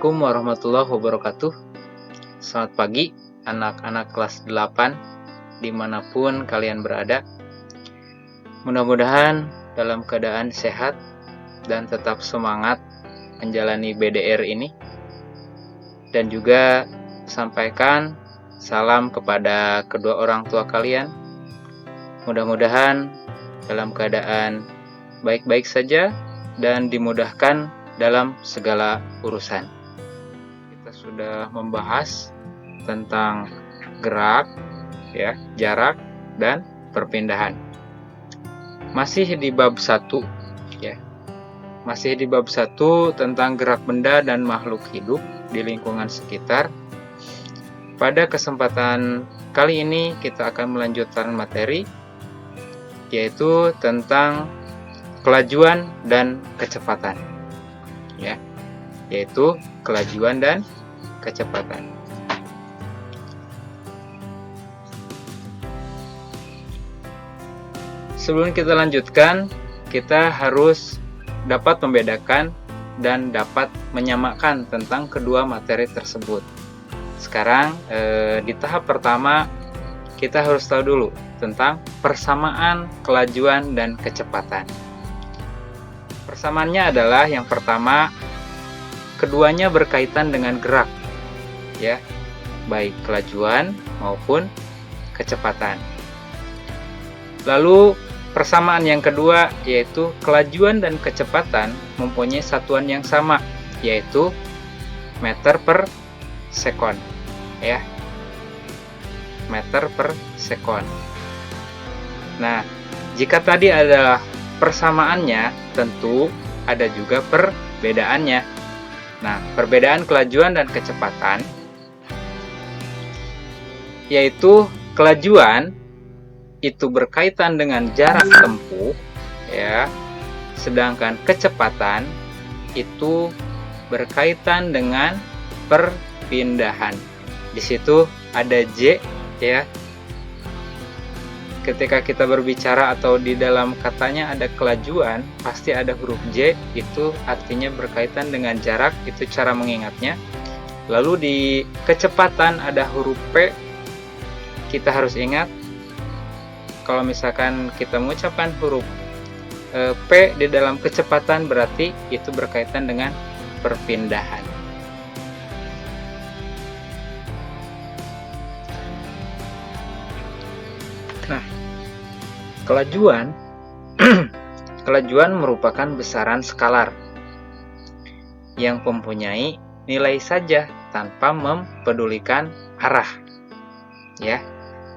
Assalamualaikum warahmatullahi wabarakatuh. Selamat pagi anak-anak kelas 8 dimanapun kalian berada. Mudah-mudahan dalam keadaan sehat dan tetap semangat menjalani BDR ini. Dan juga sampaikan salam kepada kedua orang tua kalian. Mudah-mudahan dalam keadaan baik-baik saja dan dimudahkan dalam segala urusan. Kita sudah membahas tentang gerak, ya, jarak dan perpindahan. Masih di bab 1, ya. Masih di bab 1 tentang gerak benda dan makhluk hidup di lingkungan sekitar. Pada kesempatan kali ini kita akan melanjutkan materi, yaitu tentang kelajuan dan kecepatan, ya, yaitu kelajuan dan kecepatan. Sebelum kita lanjutkan, kita harus dapat membedakan dan dapat menyamakan tentang kedua materi tersebut. Sekarang di tahap pertama kita harus tahu dulu tentang persamaan kelajuan dan kecepatan. Persamaannya adalah yang pertama, keduanya berkaitan dengan gerak, ya, baik kelajuan maupun kecepatan. Lalu persamaan yang kedua yaitu kelajuan dan kecepatan mempunyai satuan yang sama, yaitu meter per sekon, ya, meter per sekon. Nah, jika tadi adalah persamaannya, tentu ada juga perbedaannya. Nah, perbedaan kelajuan dan kecepatan yaitu kelajuan itu berkaitan dengan jarak tempuh, ya, sedangkan kecepatan itu berkaitan dengan perpindahan. Di situ ada J, ya. Ketika kita berbicara atau di dalam katanya ada kelajuan, pasti ada huruf J, itu artinya berkaitan dengan jarak, itu cara mengingatnya. Lalu di kecepatan ada huruf P, kita harus ingat, kalau misalkan kita mengucapkan huruf P di dalam kecepatan, berarti itu berkaitan dengan perpindahan. Nah, kelajuan kelajuan merupakan besaran skalar yang mempunyai nilai saja tanpa mempedulikan arah, ya.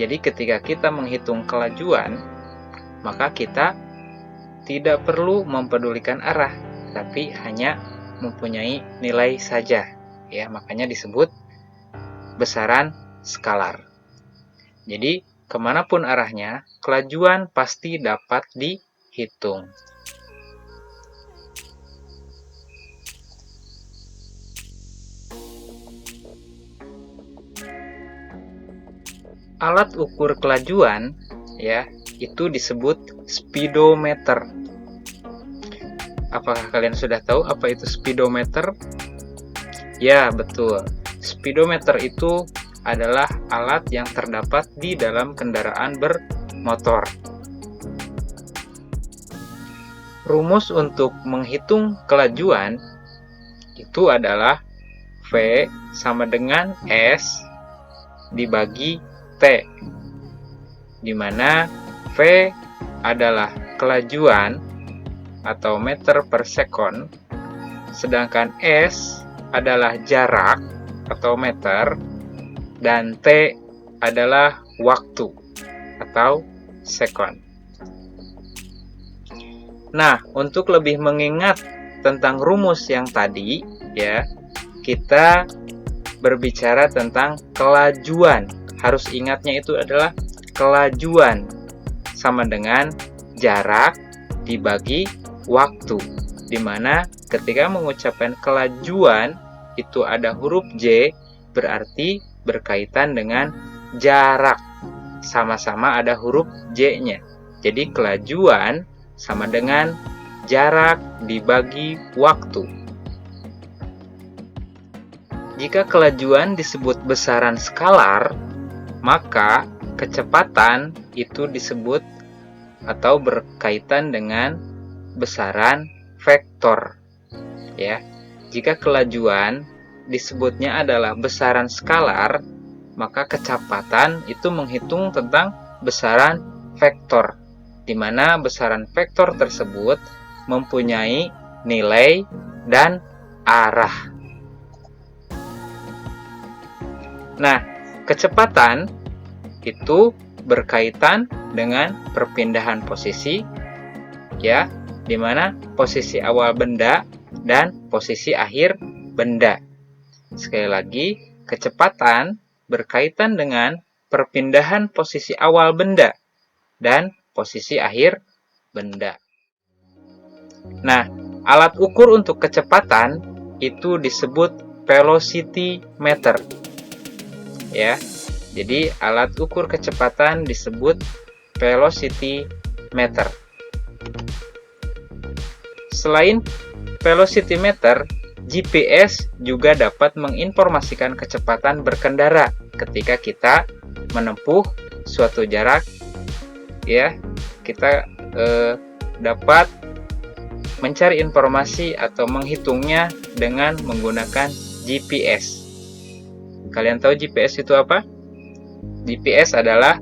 Jadi ketika kita menghitung kelajuan, maka kita tidak perlu mempedulikan arah, tapi hanya mempunyai nilai saja, ya. Makanya disebut besaran skalar. Jadi kemanapun arahnya, kelajuan pasti dapat dihitung. Alat ukur kelajuan, ya, itu disebut speedometer. Apakah kalian sudah tahu apa itu speedometer? Ya, betul. Speedometer itu adalah alat yang terdapat di dalam kendaraan bermotor. Rumus untuk menghitung kelajuan itu adalah V sama dengan S dibagi T, di mana V adalah kelajuan atau meter per sekon, sedangkan S adalah jarak atau meter, dan T adalah waktu atau sekon. Nah, untuk lebih mengingat tentang rumus yang tadi, ya, kita berbicara tentang kelajuan. Harus ingatnya itu adalah kelajuan sama dengan jarak dibagi waktu, di mana ketika mengucapkan kelajuan itu ada huruf J, berarti berkaitan dengan jarak, sama-sama ada huruf J-nya. Jadi kelajuan sama dengan jarak dibagi waktu. Jika kelajuan disebut besaran skalar, maka kecepatan itu disebut atau berkaitan dengan besaran vektor. Ya, jika kelajuan disebutnya adalah besaran skalar, maka kecepatan itu menghitung tentang besaran vektor, di mana besaran vektor tersebut mempunyai nilai dan arah. Nah, kecepatan itu berkaitan dengan perpindahan posisi, ya, di mana posisi awal benda dan posisi akhir benda. Sekali lagi, kecepatan berkaitan dengan perpindahan posisi awal benda dan posisi akhir benda. Nah, alat ukur untuk kecepatan itu disebut velocity meter. Ya, jadi alat ukur kecepatan disebut velocity meter. Selain velocity meter, GPS juga dapat menginformasikan kecepatan berkendara ketika kita menempuh suatu jarak. Ya, kita dapat mencari informasi atau menghitungnya dengan menggunakan GPS. Kalian tahu GPS itu apa? GPS adalah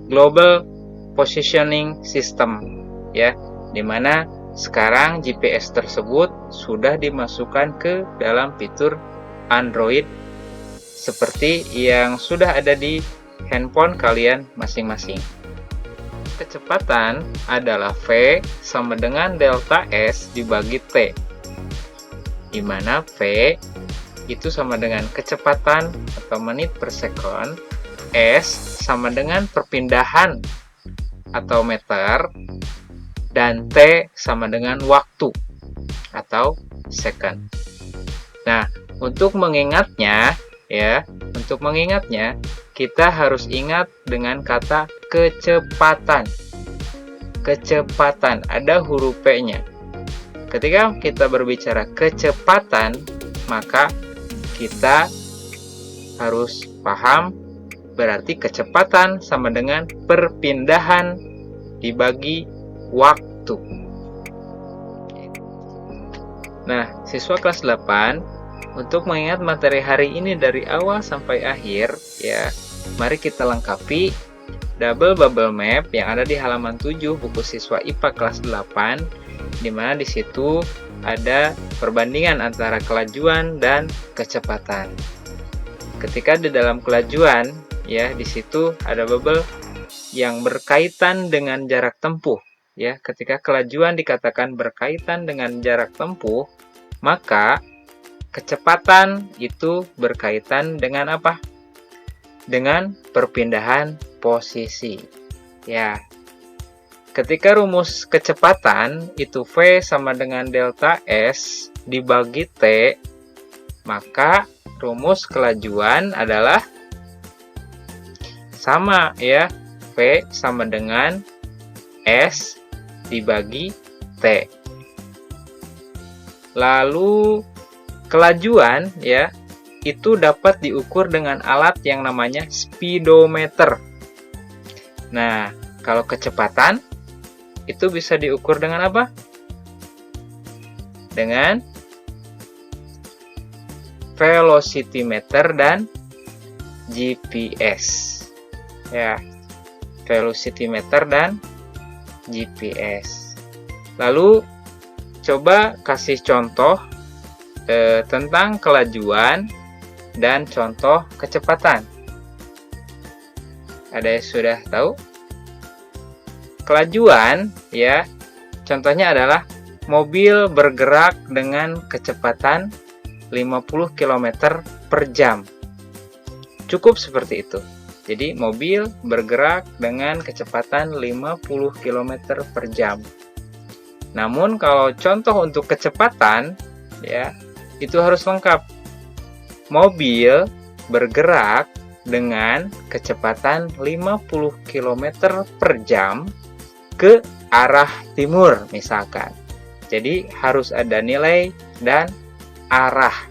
Global Positioning System, ya, di mana sekarang GPS tersebut sudah dimasukkan ke dalam fitur Android seperti yang sudah ada di handphone kalian masing-masing. Kecepatan adalah V sama dengan delta S dibagi T, di mana V itu sama dengan kecepatan atau menit per second, S sama dengan perpindahan atau meter, dan T sama dengan waktu atau second. Nah, untuk mengingatnya, kita harus ingat dengan kata kecepatan. Kecepatan ada huruf P-nya. Ketika kita berbicara kecepatan, maka kita harus paham berarti kecepatan sama dengan perpindahan dibagi waktu. Nah, siswa kelas 8, untuk mengingat materi hari ini dari awal sampai akhir, ya, mari kita lengkapi double bubble map yang ada di halaman 7 buku siswa IPA kelas 8, di mana di situ ada perbandingan antara kelajuan dan kecepatan. Ketika di dalam kelajuan, ya, di situ ada bubble yang berkaitan dengan jarak tempuh. Ya, ketika kelajuan dikatakan berkaitan dengan jarak tempuh, maka kecepatan itu berkaitan dengan apa? Dengan perpindahan posisi. Ya. Ketika rumus kecepatan itu V sama dengan delta S dibagi T, maka rumus kelajuan adalah sama, ya, V sama dengan S dibagi T. Lalu kelajuan, ya, itu dapat diukur dengan alat yang namanya speedometer. Nah, kalau kecepatan itu bisa diukur dengan apa? Dengan velocity meter dan GPS. Ya, velocity meter dan GPS. Lalu coba kasih contoh tentang kelajuan dan contoh kecepatan. Ada yang sudah tahu? Kelajuan, ya, contohnya adalah mobil bergerak dengan kecepatan 50 km per jam. Cukup seperti itu. Jadi mobil bergerak dengan kecepatan 50 km per jam. Namun kalau contoh untuk kecepatan, ya, itu harus lengkap. Mobil bergerak dengan kecepatan 50 km per jam ke arah timur misalkan. Jadi harus ada nilai dan arah.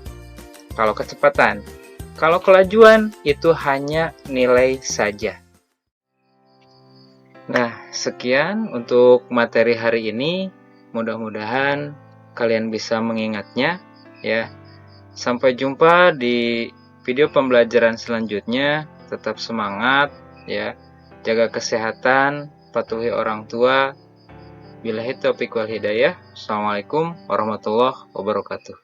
kalau kecepatan. Kalau kelajuan itu hanya nilai saja. Nah, sekian untuk materi hari ini. Mudah-mudahan kalian bisa mengingatnya ya. Sampai jumpa di video pembelajaran selanjutnya. Tetap semangat ya. Jaga kesehatan, patuhi orang tua. Billahi taufiq wal hidayah. Assalamualaikum warahmatullahi wabarakatuh.